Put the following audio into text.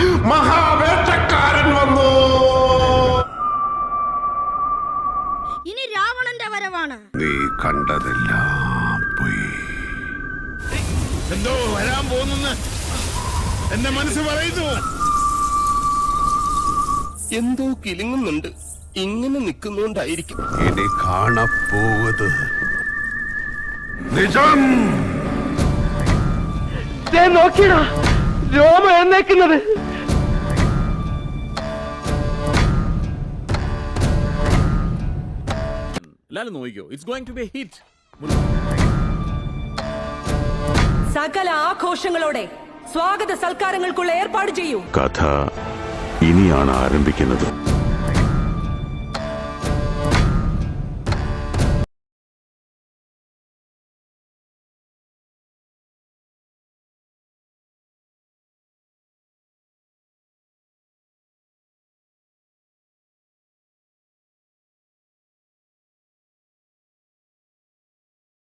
മഹാവേട്ടക്കാരൻ വന്നു. ഇനി രാവണന്റെ വരവാണ്. നീ കണ്ടതെല്ലാം പോയി. എന്തോ വരാൻ പോകുന്നെന്ന് എന്റെ മനസ്സ് പറയുന്നു. എന്തോ കിലുങ്ങുന്നുണ്ട്. ഇങ്ങനെ നിൽക്കുന്നോണ്ടായിരിക്കും. ഇനി കാണപ്പോവത് നിജം. നോക്കിയടാ രോമ എഴുന്നേക്കുന്നത്. എല്ലാരും നോക്കിക്കോ, it's going to be a hit. സകല ആഘോഷങ്ങളോടെ സ്വാഗത സൽക്കാരങ്ങൾക്കുള്ള ഏർപ്പാട് ചെയ്യൂ. കഥ ഇനിയാണ് ആരംഭിക്കുന്നത്.